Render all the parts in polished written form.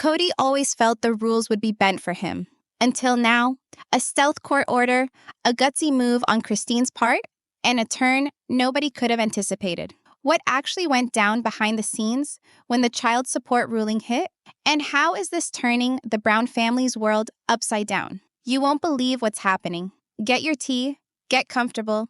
Kody always felt the rules would be bent for him. Until now, a stealth court order, a gutsy move on Christine's part, and a turn nobody could have anticipated. What actually went down behind the scenes when the child support ruling hit? And how is this turning the Brown family's world upside down? You won't believe what's happening. Get your tea, get comfortable,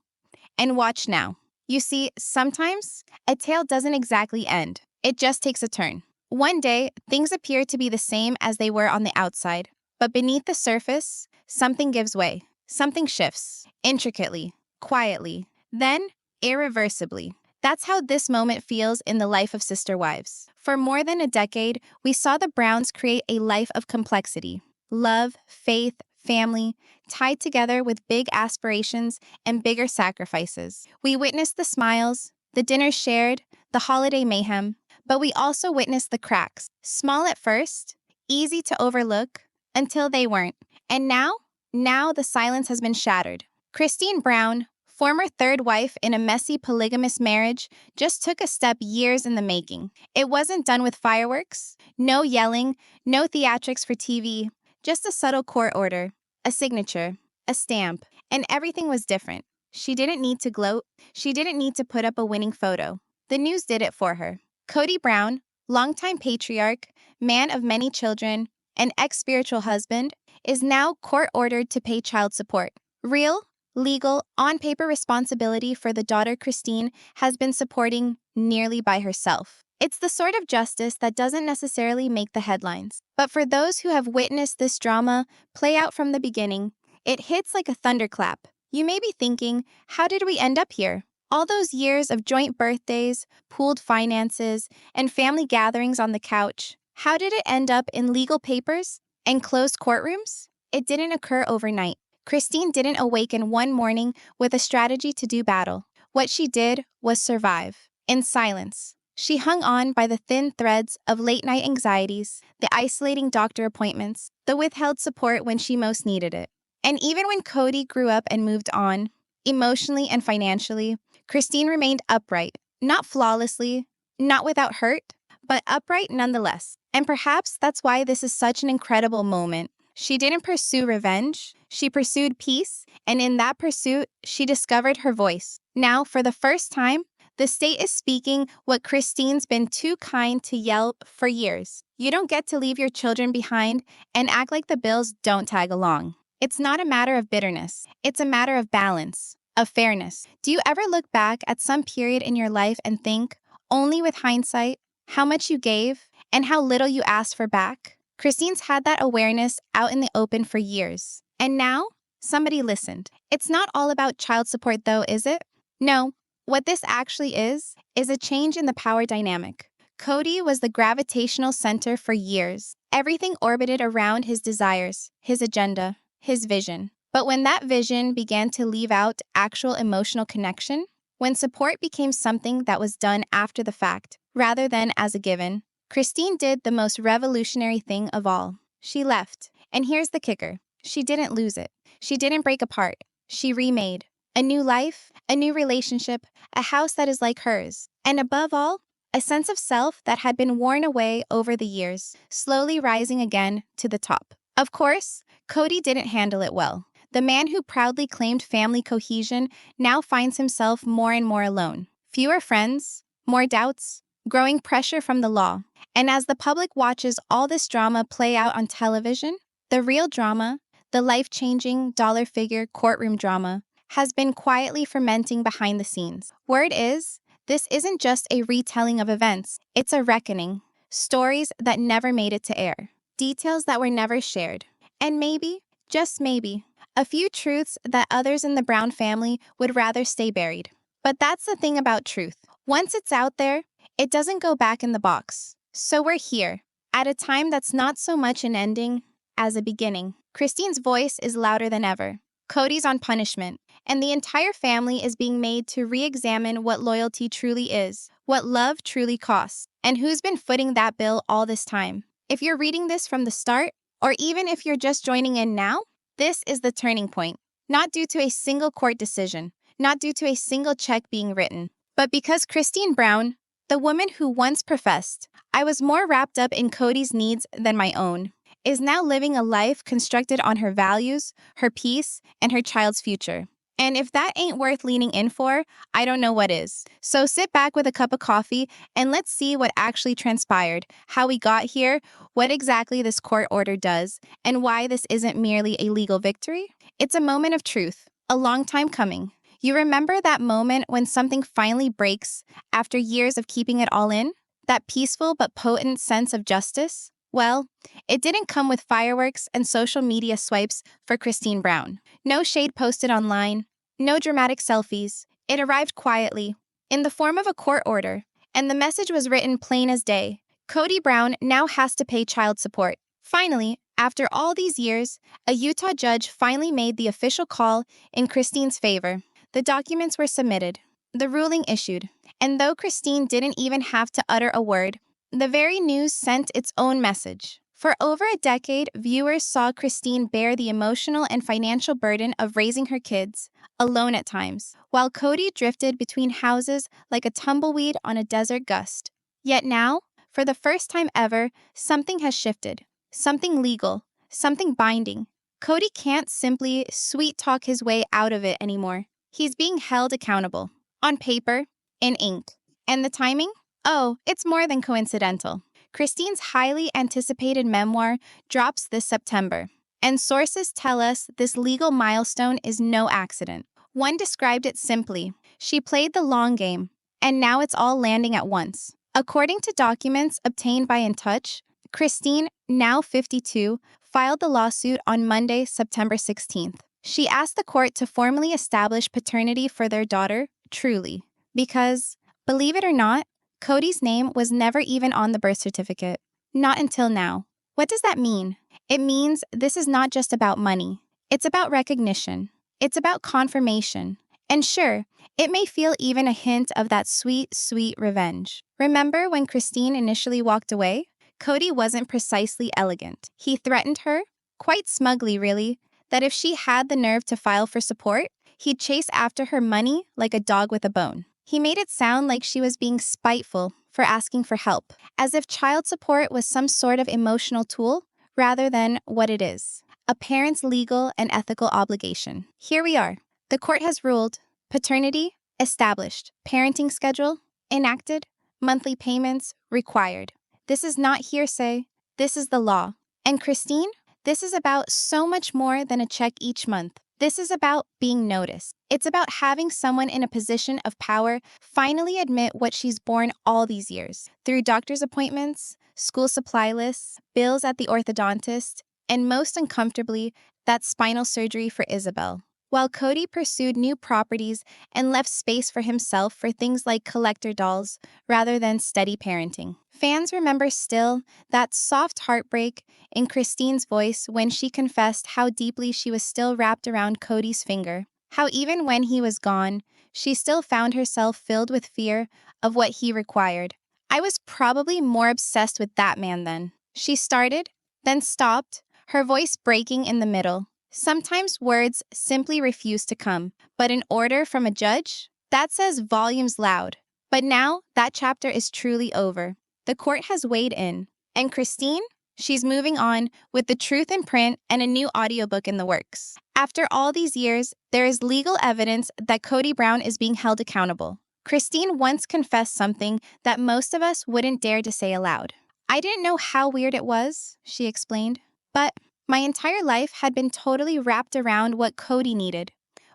and watch now. You see, sometimes a tale doesn't exactly end. It just takes a turn. One day, things appear to be the same as they were on the outside. But beneath the surface, something gives way. Something shifts. Intricately. Quietly. Then, irreversibly. That's how this moment feels in the life of Sister Wives. For more than a decade, we saw the Browns create a life of complexity. Love, faith, family, tied together with big aspirations and bigger sacrifices. We witnessed the smiles, the dinners shared, the holiday mayhem, but we also witnessed the cracks. Small at first, easy to overlook, until they weren't. And now the silence has been shattered. Christine Brown, former third wife in a messy polygamous marriage, just took a step years in the making. It wasn't done with fireworks, no yelling, no theatrics for TV, just a subtle court order, a signature, a stamp, and everything was different. She didn't need to gloat. She didn't need to put up a winning photo. The news did it for her. Cody Brown, longtime patriarch, man of many children, an ex-spiritual husband, is now court-ordered to pay child support. Real, legal, on-paper responsibility for the daughter Christine has been supporting nearly by herself. It's the sort of justice that doesn't necessarily make the headlines. But for those who have witnessed this drama play out from the beginning, it hits like a thunderclap. You may be thinking, how did we end up here? All those years of joint birthdays, pooled finances, and family gatherings on the couch, how did it end up in legal papers and closed courtrooms? It didn't occur overnight. Christine didn't awaken one morning with a strategy to do battle. What she did was survive. In silence. She hung on by the thin threads of late-night anxieties, the isolating doctor appointments, the withheld support when she most needed it. And even when Kody grew up and moved on, emotionally and financially, Christine remained upright, not flawlessly, not without hurt, but upright nonetheless. And perhaps that's why this is such an incredible moment. She didn't pursue revenge, she pursued peace, and in that pursuit, she discovered her voice. Now, for the first time, the state is speaking what Christine's been too kind to yell for years. You don't get to leave your children behind and act like the bills don't tag along. It's not a matter of bitterness. It's a matter of balance, of fairness. Do you ever look back at some period in your life and think, only with hindsight, how much you gave and how little you asked for back? Christine's had that awareness out in the open for years. And now, somebody listened. It's not all about child support though, is it? No. What this actually is a change in the power dynamic. Kody was the gravitational center for years. Everything orbited around his desires, his agenda, his vision. But when that vision began to leave out actual emotional connection, when support became something that was done after the fact, rather than as a given, Christine did the most revolutionary thing of all. She left. And here's the kicker. She didn't lose it. She didn't break apart. She remade. A new life, a new relationship, a house that is like hers. And above all, a sense of self that had been worn away over the years, slowly rising again to the top. Of course, Kody didn't handle it well. The man who proudly claimed family cohesion now finds himself more and more alone. Fewer friends, more doubts, growing pressure from the law. And as the public watches all this drama play out on television, the real drama, the life-changing dollar figure courtroom drama, has been quietly fermenting behind the scenes. Word is, this isn't just a retelling of events, it's a reckoning. Stories that never made it to air. Details that were never shared. And maybe, just maybe, a few truths that others in the Brown family would rather stay buried. But that's the thing about truth. Once it's out there, it doesn't go back in the box. So we're here, at a time that's not so much an ending as a beginning. Christine's voice is louder than ever. Kody's on punishment, and the entire family is being made to re-examine what loyalty truly is, what love truly costs, and who's been footing that bill all this time. If you're reading this from the start, or even if you're just joining in now, this is the turning point. Not due to a single court decision, not due to a single check being written, but because Christine Brown, The woman who once professed, "I was more wrapped up in Kody's needs than my own," is now living a life constructed on her values, her peace, and her child's future. And if that ain't worth leaning in for, I don't know what is. So sit back with a cup of coffee and let's see what actually transpired, how we got here, what exactly this court order does, and why this isn't merely a legal victory. It's a moment of truth, a long time coming. You remember that moment when something finally breaks after years of keeping it all in? That peaceful but potent sense of justice? Well, it didn't come with fireworks and social media swipes for Christine Brown. No shade posted online, no dramatic selfies. It arrived quietly, in the form of a court order, and the message was written plain as day. Kody Brown now has to pay child support. Finally, after all these years, a Utah judge finally made the official call in Christine's favor. The documents were submitted, the ruling issued, and though Christine didn't even have to utter a word, the very news sent its own message. For over a decade, viewers saw Christine bear the emotional and financial burden of raising her kids, alone at times, while Kody drifted between houses like a tumbleweed on a desert gust. Yet now, for the first time ever, something has shifted. Something legal, something binding. Kody can't simply sweet-talk his way out of it anymore. He's being held accountable. On paper, in ink. And the timing? Oh, it's more than coincidental. Christine's highly anticipated memoir drops this September, and sources tell us this legal milestone is no accident. One described it simply: she played the long game, and now it's all landing at once. According to documents obtained by In Touch, Christine, now 52, filed the lawsuit on Monday, September 16th. She asked the court to formally establish paternity for their daughter, Truly, because, believe it or not, Kody's name was never even on the birth certificate. Not until now. What does that mean? It means this is not just about money. It's about recognition. It's about confirmation. And sure, it may feel even a hint of that sweet, sweet revenge. Remember when Christine initially walked away? Kody wasn't precisely elegant. He threatened her, quite smugly really, that if she had the nerve to file for support, he'd chase after her money like a dog with a bone. He made it sound like she was being spiteful for asking for help, as if child support was some sort of emotional tool rather than what it is, a parent's legal and ethical obligation. Here we are. The court has ruled. Paternity established. Parenting schedule enacted. Monthly payments required. This is not hearsay. This is the law. And Christine, this is about so much more than a check each month. This is about being noticed. It's about having someone in a position of power finally admit what she's borne all these years, through doctor's appointments, school supply lists, bills at the orthodontist, and most uncomfortably, that spinal surgery for Isabel. While Kody pursued new properties and left space for himself for things like collector dolls rather than steady parenting. Fans remember still that soft heartbreak in Christine's voice when she confessed how deeply she was still wrapped around Kody's finger, how even when he was gone, she still found herself filled with fear of what he required. I was probably more obsessed with that man then. She started, then stopped, her voice breaking in the middle. Sometimes words simply refuse to come, but an order from a judge? That says volumes loud. But now, that chapter is truly over. The court has weighed in. And Christine? She's moving on with the truth in print and a new audiobook in the works. After all these years, there is legal evidence that Kody Brown is being held accountable. Christine once confessed something that most of us wouldn't dare to say aloud. "I didn't know how weird it was," she explained, "but my entire life had been totally wrapped around what Kody needed,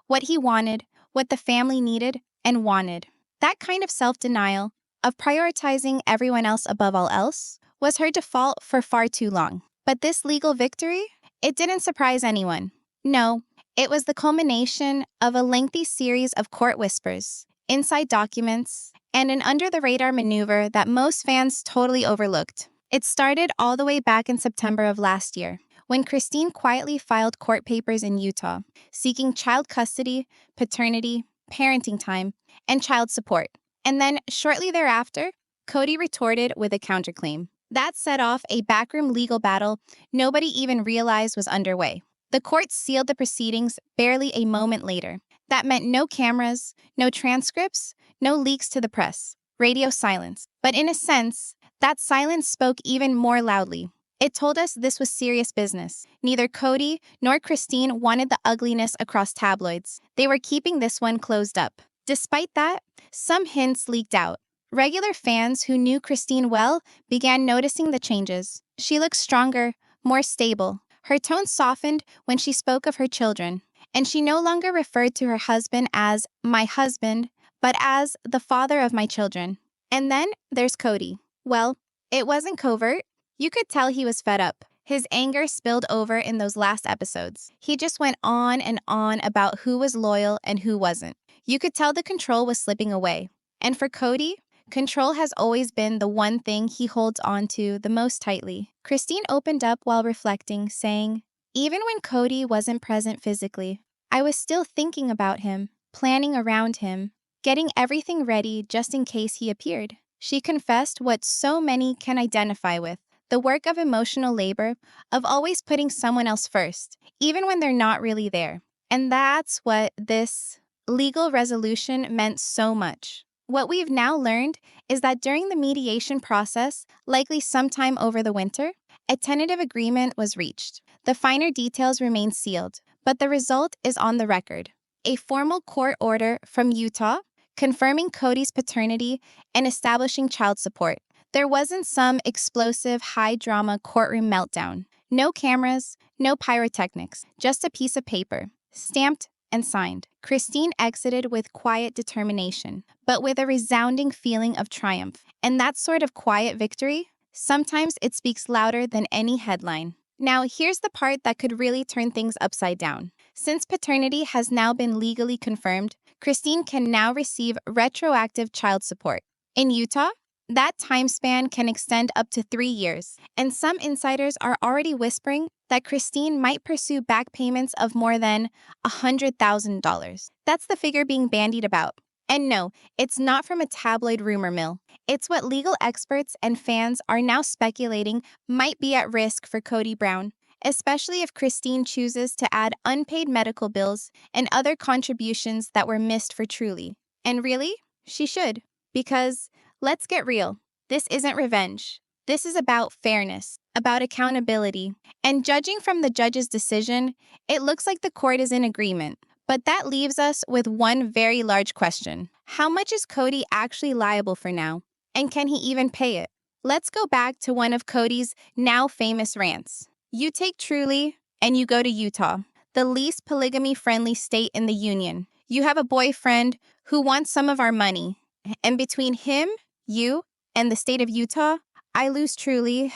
what he wanted, what the family needed and wanted." That kind of self-denial, of prioritizing everyone else above all else, was her default for far too long. But this legal victory, it didn't surprise anyone. No, it was the culmination of a lengthy series of court whispers, inside documents, and an under-the-radar maneuver that most fans totally overlooked. It started all the way back in September of last year, when Christine quietly filed court papers in Utah, seeking child custody, paternity, parenting time, and child support. And then, shortly thereafter, Kody retorted with a counterclaim. That set off a backroom legal battle nobody even realized was underway. The court sealed the proceedings barely a moment later. That meant no cameras, no transcripts, no leaks to the press. radio silence. But in a sense, that silence spoke even more loudly. It told us this was serious business. Neither Kody nor Christine wanted the ugliness across tabloids. They were keeping this one closed up. Despite that, some hints leaked out. Regular fans who knew Christine well began noticing the changes. She looked stronger, more stable. Her tone softened when she spoke of her children, and she no longer referred to her husband as my husband, but as the father of my children. And then there's Kody. Well, it wasn't covert. You could tell he was fed up. His anger spilled over in those last episodes. He just went on and on about who was loyal and who wasn't. You could tell the control was slipping away. And for Kody, control has always been the one thing he holds on to the most tightly. Christine opened up while reflecting, saying, "Even when Kody wasn't present physically, I was still thinking about him, planning around him, getting everything ready just in case he appeared." She confessed what so many can identify with, the work of emotional labor, of always putting someone else first, even when they're not really there. And that's what this legal resolution meant so much. What we've now learned is that during the mediation process, likely sometime over the winter, a tentative agreement was reached. The finer details remain sealed, but the result is on the record. A formal court order from Utah confirming Kody's paternity and establishing child support. There wasn't some explosive, high-drama courtroom meltdown. No cameras, no pyrotechnics, just a piece of paper, stamped and signed. Christine exited with quiet determination, but with a resounding feeling of triumph. And that sort of quiet victory, sometimes it speaks louder than any headline. Now, here's the part that could really turn things upside down. Since paternity has now been legally confirmed, Christine can now receive retroactive child support. In Utah, that time span can extend up to 3 years, and some insiders are already whispering that Christine might pursue back payments of more than $100,000. That's the figure being bandied about. And no, it's not from a tabloid rumor mill. It's what legal experts and fans are now speculating might be at risk for Kody Brown, especially if Christine chooses to add unpaid medical bills and other contributions that were missed for Truly. And really, she should. Because, let's get real, this isn't revenge. This is about fairness, about accountability. And judging from the judge's decision, it looks like the court is in agreement. But that leaves us with one very large question. How much is Kody actually liable for now? And can he even pay it? Let's go back to one of Kody's now famous rants. You take Truly and you go to Utah, the least polygamy-friendly state in the union. You have a boyfriend who wants some of our money. And between him, you, and the state of Utah, I lose Truly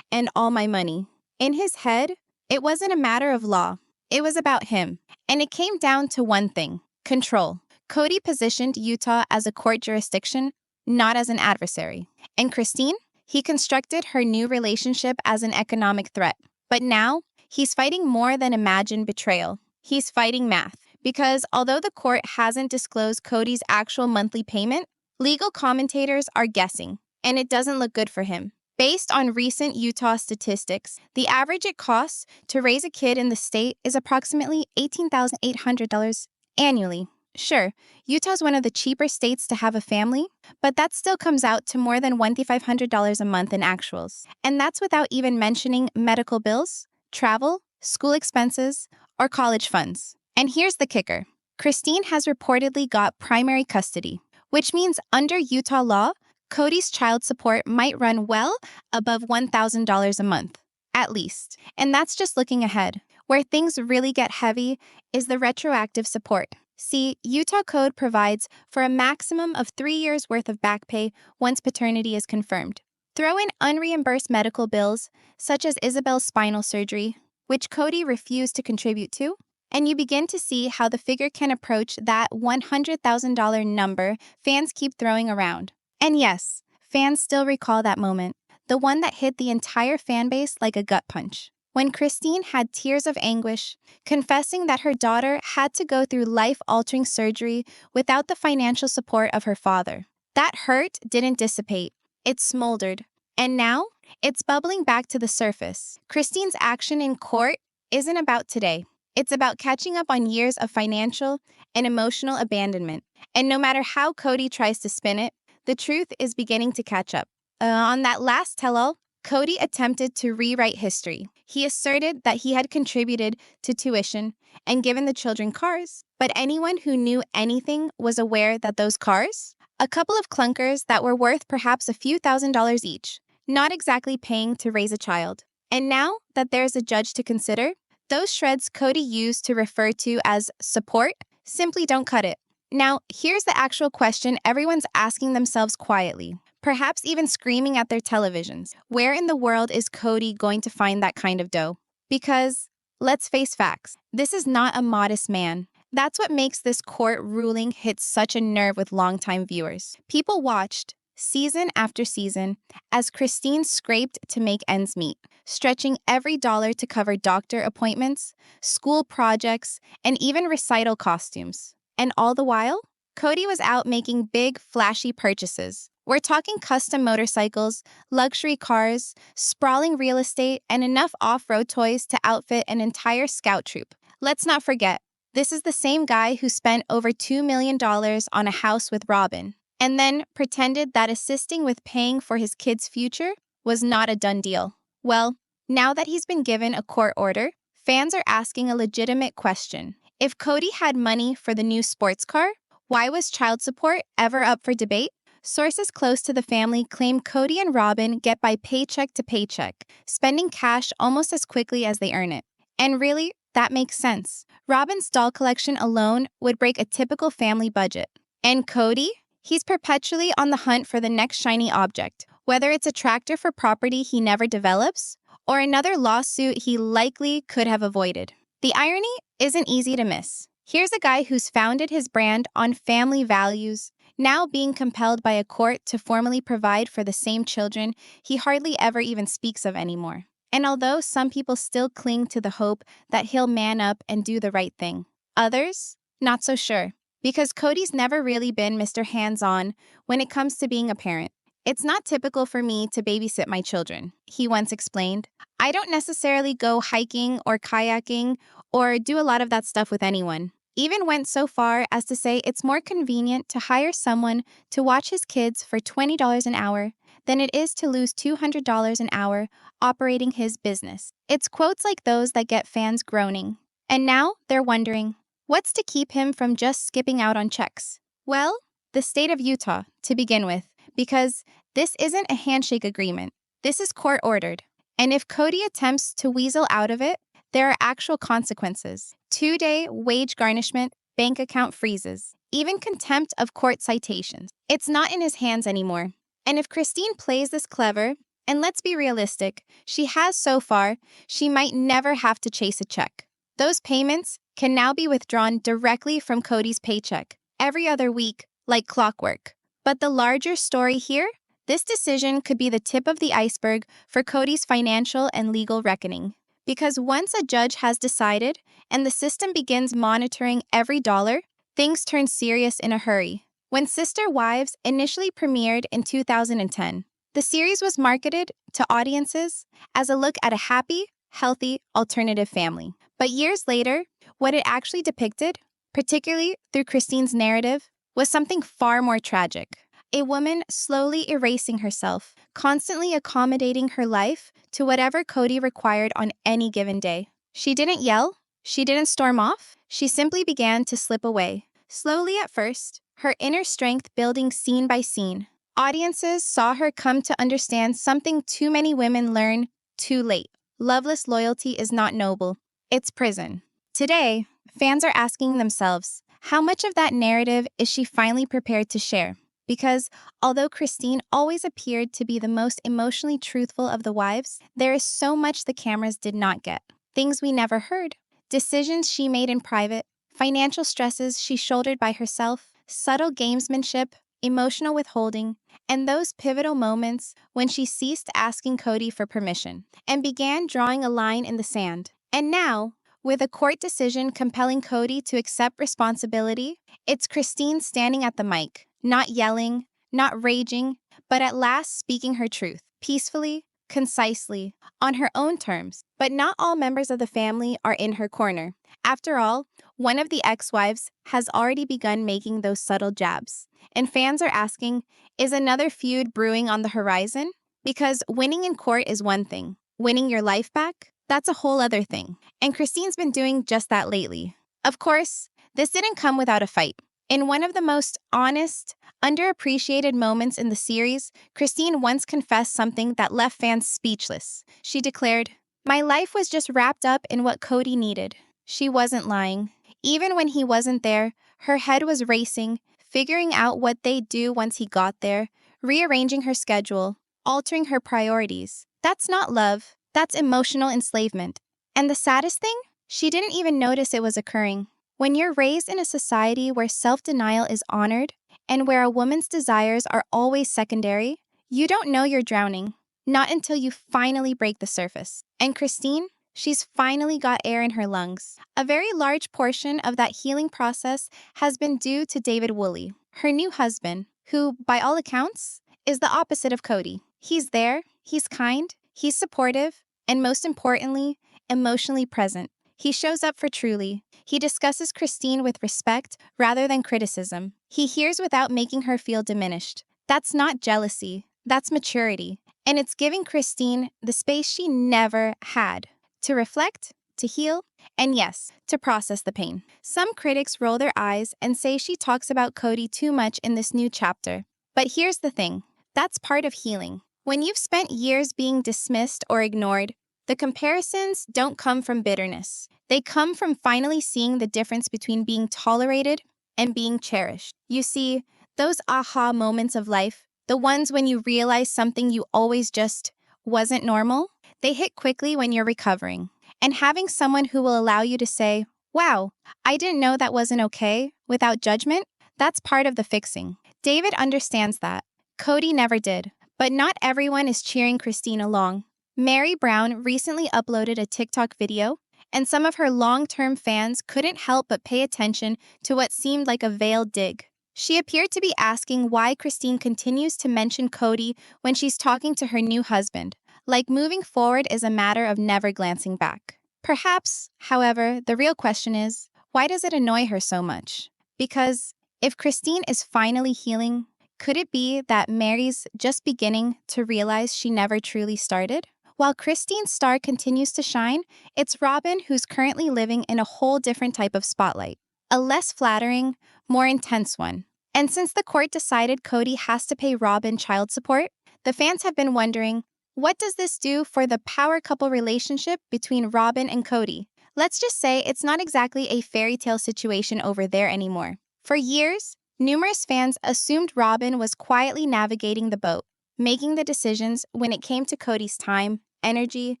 and all my money. In his head, it wasn't a matter of law. It was about him. And it came down to one thing: control. Kody positioned Utah as a court jurisdiction, not as an adversary. And Christine? He constructed her new relationship as an economic threat. But now, he's fighting more than imagined betrayal. He's fighting math. Because although the court hasn't disclosed Kody's actual monthly payment, legal commentators are guessing, and it doesn't look good for him. Based on recent Utah statistics, the average it costs to raise a kid in the state is approximately $18,800 annually. Sure, Utah's one of the cheaper states to have a family, but that still comes out to more than $1,500 a month in actuals. And that's without even mentioning medical bills, travel, school expenses, or college funds. And here's the kicker. Christine has reportedly got primary custody, which means under Utah law, Kody's child support might run well above $1,000 a month, at least. And that's just looking ahead. Where things really get heavy is the retroactive support. See, Utah code provides for a maximum of 3 years' worth of back pay once paternity is confirmed. Throw in unreimbursed medical bills, such as Isabel's spinal surgery, which Kody refused to contribute to, and you begin to see how the figure can approach that $100,000 number fans keep throwing around. And yes, fans still recall that moment, the one that hit the entire fan base like a gut punch. When Christine had tears of anguish, confessing that her daughter had to go through life-altering surgery without the financial support of her father. That hurt didn't dissipate, it smoldered. And now, it's bubbling back to the surface. Christine's action in court isn't about today. It's about catching up on years of financial and emotional abandonment. And no matter how Kody tries to spin it, the truth is beginning to catch up. On that last tell-all, Kody attempted to rewrite history. He asserted that he had contributed to tuition and given the children cars, but anyone who knew anything was aware that those cars, a couple of clunkers that were worth perhaps a few $1,000s each, not exactly paying to raise a child. And now that there's a judge to consider, those shreds Kody used to refer to as support simply don't cut it. Now, here's the actual question everyone's asking themselves quietly, perhaps even screaming at their televisions. Where in the world is Kody going to find that kind of dough? Because, let's face facts, this is not a modest man. That's what makes this court ruling hit such a nerve with longtime viewers. People watched, season after season, as Christine scraped to make ends meet, stretching every dollar to cover doctor appointments, school projects, and even recital costumes. And all the while, Kody was out making big, flashy purchases. We're talking custom motorcycles, luxury cars, sprawling real estate, and enough off-road toys to outfit an entire scout troop. Let's not forget, this is the same guy who spent over $2 million on a house with Robyn, and then pretended that assisting with paying for his kid's future was not a done deal. Well, now that he's been given a court order, fans are asking a legitimate question. If Kody had money for the new sports car, why was child support ever up for debate? Sources close to the family claim Kody and Robyn get by paycheck to paycheck, spending cash almost as quickly as they earn it. And really, that makes sense. Robyn's doll collection alone would break a typical family budget. And Kody? He's perpetually on the hunt for the next shiny object, whether it's a tractor for property he never develops, or another lawsuit he likely could have avoided. The irony isn't easy to miss. Here's a guy who's founded his brand on family values, now being compelled by a court to formally provide for the same children he hardly ever even speaks of anymore. And although some people still cling to the hope that he'll man up and do the right thing, others, not so sure. Because Kody's never really been Mr. Hands-on when it comes to being a parent. It's not typical for me to babysit my children, he once explained. I don't necessarily go hiking or kayaking or do a lot of that stuff with anyone. Even went so far as to say it's more convenient to hire someone to watch his kids for $20 an hour than it is to lose $200 an hour operating his business. It's quotes like those that get fans groaning. And now they're wondering, what's to keep him from just skipping out on checks? Well, the state of Utah, to begin with, because this isn't a handshake agreement. This is court-ordered. And if Kody attempts to weasel out of it, there are actual consequences. 2-day wage garnishment, bank account freezes, even contempt of court citations. It's not in his hands anymore. And if Christine plays this clever, and let's be realistic, she has so far, she might never have to chase a check. Those payments can now be withdrawn directly from Kody's paycheck, every other week, like clockwork. But the larger story here? This decision could be the tip of the iceberg for Kody's financial and legal reckoning. Because once a judge has decided and the system begins monitoring every dollar, things turn serious in a hurry. When Sister Wives initially premiered in 2010, the series was marketed to audiences as a look at a happy, healthy, alternative family. But years later, what it actually depicted, particularly through Christine's narrative, was something far more tragic. A woman slowly erasing herself, constantly accommodating her life to whatever Kody required on any given day. She didn't yell, she didn't storm off, she simply began to slip away. Slowly at first, her inner strength building scene by scene. Audiences saw her come to understand something too many women learn too late. Loveless loyalty is not noble, it's prison. Today, fans are asking themselves, how much of that narrative is she finally prepared to share? Because although Christine always appeared to be the most emotionally truthful of the wives, there is so much the cameras did not get. Things we never heard, decisions she made in private, financial stresses she shouldered by herself, subtle gamesmanship, emotional withholding, and those pivotal moments when she ceased asking Kody for permission and began drawing a line in the sand. And now, with a court decision compelling Kody to accept responsibility, it's Christine standing at the mic, not yelling, not raging, but at last speaking her truth, peacefully, concisely, on her own terms. But not all members of the family are in her corner. After all, one of the ex-wives has already begun making those subtle jabs. And fans are asking, is another feud brewing on the horizon? Because winning in court is one thing. Winning your life back? That's a whole other thing. And Christine's been doing just that lately. Of course, this didn't come without a fight. In one of the most honest, underappreciated moments in the series, Christine once confessed something that left fans speechless. She declared, "My life was just wrapped up in what Kody needed." She wasn't lying. Even when he wasn't there, her head was racing, figuring out what they'd do once he got there, rearranging her schedule, altering her priorities. That's not love. That's emotional enslavement. And the saddest thing? She didn't even notice it was occurring. When you're raised in a society where self-denial is honored and where a woman's desires are always secondary, you don't know you're drowning. Not until you finally break the surface. And Christine? She's finally got air in her lungs. A very large portion of that healing process has been due to David Woolley, her new husband, who, by all accounts, is the opposite of Kody. He's there, he's kind, he's supportive, and most importantly, emotionally present. He shows up for Truly. He discusses Christine with respect rather than criticism. He hears without making her feel diminished. That's not jealousy, that's maturity. And it's giving Christine the space she never had. To reflect, to heal, and yes, to process the pain. Some critics roll their eyes and say she talks about Kody too much in this new chapter. But here's the thing, that's part of healing. When you've spent years being dismissed or ignored, the comparisons don't come from bitterness. They come from finally seeing the difference between being tolerated and being cherished. You see, those aha moments of life, the ones when you realize something you always just wasn't normal, they hit quickly when you're recovering. And having someone who will allow you to say, "Wow, I didn't know that wasn't okay," without judgment, that's part of the fixing. David understands that. Kody never did. But not everyone is cheering Christine along. Meri Brown recently uploaded a TikTok video, and some of her long-term fans couldn't help but pay attention to what seemed like a veiled dig. She appeared to be asking why Christine continues to mention Kody when she's talking to her new husband, like moving forward is a matter of never glancing back. Perhaps, however, the real question is, why does it annoy her so much? Because if Christine is finally healing, could it be that Meri's just beginning to realize she never truly started? While Christine's star continues to shine, it's Robyn who's currently living in a whole different type of spotlight. A less flattering, more intense one. And since the court decided Kody has to pay Robyn child support, the fans have been wondering, what does this do for the power couple relationship between Robyn and Kody? Let's just say it's not exactly a fairy tale situation over there anymore. For years, numerous fans assumed Robyn was quietly navigating the boat, making the decisions when it came to Kody's time, energy,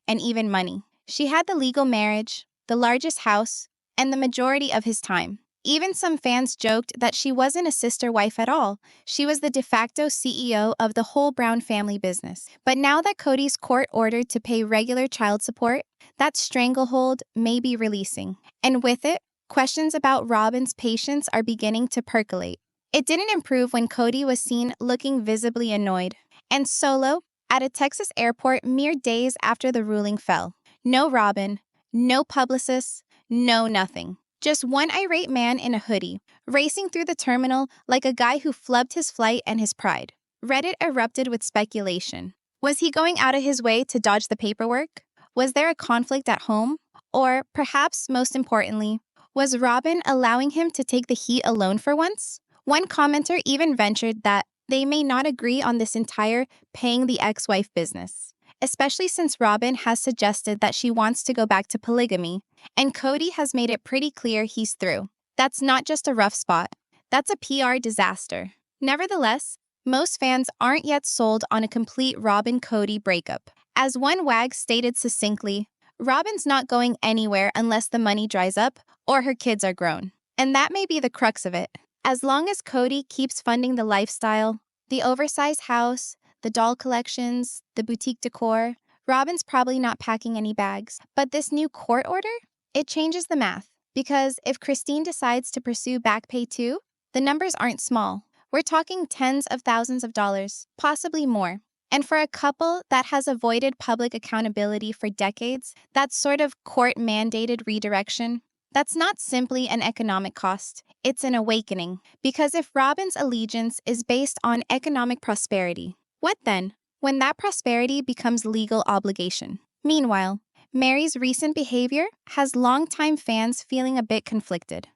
and even money. She had the legal marriage, the largest house, and the majority of his time. Even some fans joked that she wasn't a sister wife at all. She was the de facto CEO of the whole Brown family business. But now that Kody's court ordered to pay regular child support, that stranglehold may be releasing. And with it, questions about Robyn's patience are beginning to percolate. It didn't improve when Kody was seen looking visibly annoyed and solo at a Texas airport mere days after the ruling fell. No Robyn, no publicists, no nothing. Just one irate man in a hoodie, racing through the terminal like a guy who flubbed his flight and his pride. Reddit erupted with speculation. Was he going out of his way to dodge the paperwork? Was there a conflict at home? Or, perhaps most importantly, was Robyn allowing him to take the heat alone for once? One commenter even ventured that they may not agree on this entire paying the ex-wife business, especially since Robyn has suggested that she wants to go back to polygamy, and Kody has made it pretty clear he's through. That's not just a rough spot, that's a PR disaster. Nevertheless, most fans aren't yet sold on a complete Robyn-Kody breakup. As one wag stated succinctly, Robyn's not going anywhere unless the money dries up or her kids are grown. And that may be the crux of it. As long as Kody keeps funding the lifestyle, the oversized house, the doll collections, the boutique decor, Robyn's probably not packing any bags. But this new court order? It changes the math. Because if Christine decides to pursue back pay too, the numbers aren't small. We're talking tens of thousands of dollars, possibly more. And for a couple that has avoided public accountability for decades, that sort of court-mandated redirection, that's not simply an economic cost, it's an awakening. Because if Robyn's allegiance is based on economic prosperity, what then? When that prosperity becomes legal obligation. Meanwhile, Meri's recent behavior has longtime fans feeling a bit conflicted.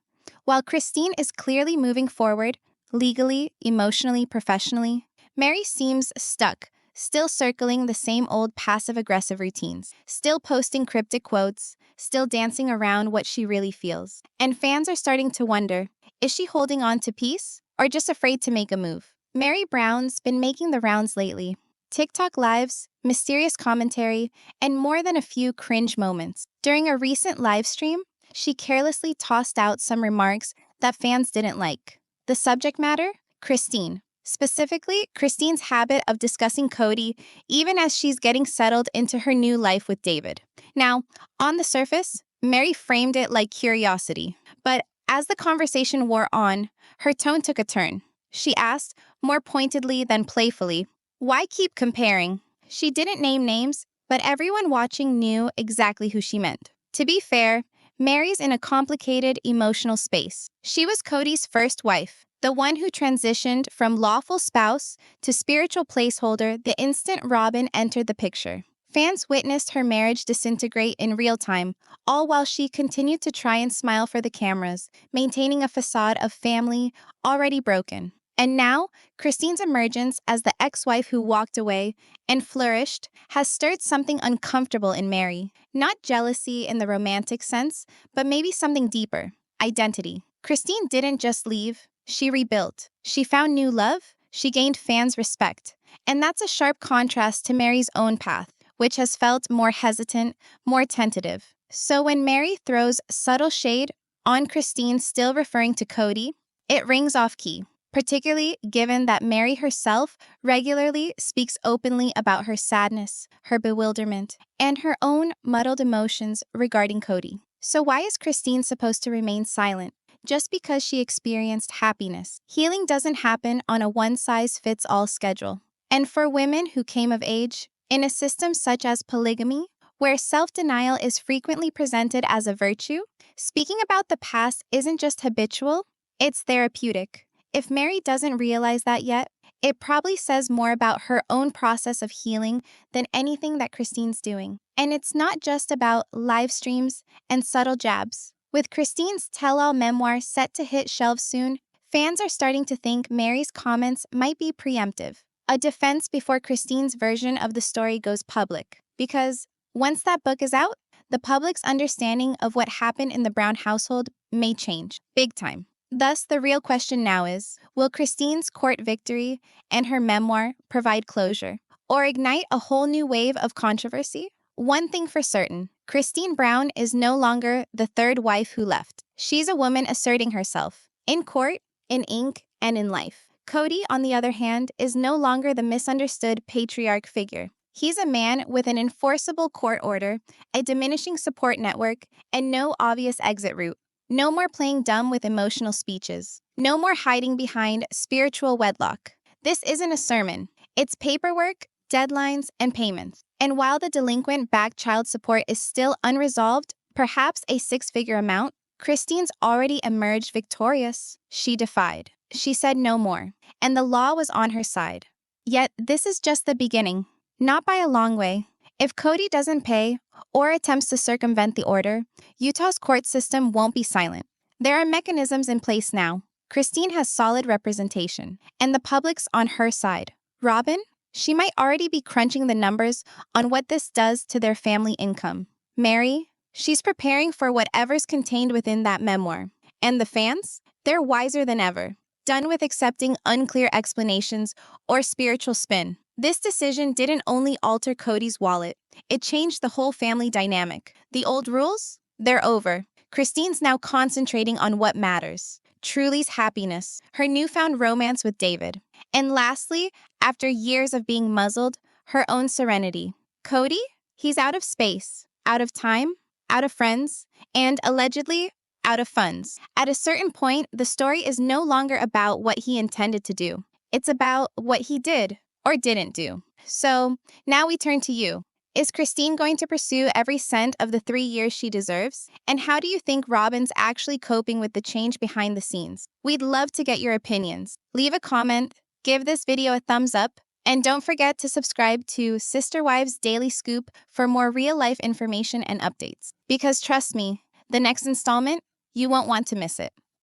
While Christine is clearly moving forward, legally, emotionally, professionally, Meri seems stuck, still circling the same old passive-aggressive routines, still posting cryptic quotes, still dancing around what she really feels. And fans are starting to wonder, is she holding on to peace or just afraid to make a move? Meri Brown's been making the rounds lately. TikTok lives, mysterious commentary, and more than a few cringe moments. During a recent live stream, she carelessly tossed out some remarks that fans didn't like. The subject matter? Christine. Specifically, Christine's habit of discussing Kody even as she's getting settled into her new life with David. Now, on the surface, Meri framed it like curiosity. But as the conversation wore on, her tone took a turn. She asked, more pointedly than playfully, why keep comparing? She didn't name names, but everyone watching knew exactly who she meant. To be fair, Meri's in a complicated emotional space. She was Kody's first wife, the one who transitioned from lawful spouse to spiritual placeholder the instant Robyn entered the picture. Fans witnessed her marriage disintegrate in real time, all while she continued to try and smile for the cameras, maintaining a facade of family already broken. And now, Christine's emergence as the ex-wife who walked away and flourished has stirred something uncomfortable in Meri. Not jealousy in the romantic sense, but maybe something deeper. Identity. Christine didn't just leave, she rebuilt. She found new love, she gained fans' respect. And that's a sharp contrast to Meri's own path, which has felt more hesitant, more tentative. So when Meri throws subtle shade on Christine still referring to Kody, it rings off key. Particularly given that Meri herself regularly speaks openly about her sadness, her bewilderment, and her own muddled emotions regarding Kody. So why is Christine supposed to remain silent? Just because she experienced happiness. Healing doesn't happen on a one-size-fits-all schedule. And for women who came of age, in a system such as polygamy, where self-denial is frequently presented as a virtue, speaking about the past isn't just habitual, it's therapeutic. If Meri doesn't realize that yet, it probably says more about her own process of healing than anything that Christine's doing. And it's not just about live streams and subtle jabs. With Christine's tell-all memoir set to hit shelves soon, fans are starting to think Meri's comments might be preemptive, a defense before Christine's version of the story goes public. Because once that book is out, the public's understanding of what happened in the Brown household may change, big time. Thus, the real question now is, will Christine's court victory and her memoir provide closure, or ignite a whole new wave of controversy? One thing for certain, Christine Brown is no longer the third wife who left. She's a woman asserting herself, in court, in ink, and in life. Kody, on the other hand, is no longer the misunderstood patriarch figure. He's a man with an enforceable court order, a diminishing support network, and no obvious exit route. No more playing dumb with emotional speeches. No more hiding behind spiritual wedlock. This isn't a sermon. It's paperwork, deadlines, and payments. And while the delinquent-backed child support is still unresolved, perhaps a six-figure amount, Christine's already emerged victorious. She defied. She said no more. And the law was on her side. Yet this is just the beginning. Not by a long way. If Kody doesn't pay or attempts to circumvent the order, Utah's court system won't be silent. There are mechanisms in place now. Christine has solid representation, and the public's on her side. Robyn? She might already be crunching the numbers on what this does to their family income. Meri? She's preparing for whatever's contained within that memoir. And the fans? They're wiser than ever, done with accepting unclear explanations or spiritual spin. This decision didn't only alter Kody's wallet, it changed the whole family dynamic. The old rules? They're over. Christine's now concentrating on what matters. Truly's happiness, her newfound romance with David. And lastly, after years of being muzzled, her own serenity. Kody? He's out of space, out of time, out of friends, and allegedly, out of funds. At a certain point, the story is no longer about what he intended to do. It's about what he did. or didn't do. So now we turn to you. Is Christine going to pursue every cent of the 3 years she deserves? And how do you think Robyn's actually coping with the change behind the scenes? We'd love to get your opinions. Leave a comment, give this video a thumbs up, and don't forget to subscribe to Sister Wives Daily Scoop for more real-life information and updates. Because trust me, the next installment, you won't want to miss it.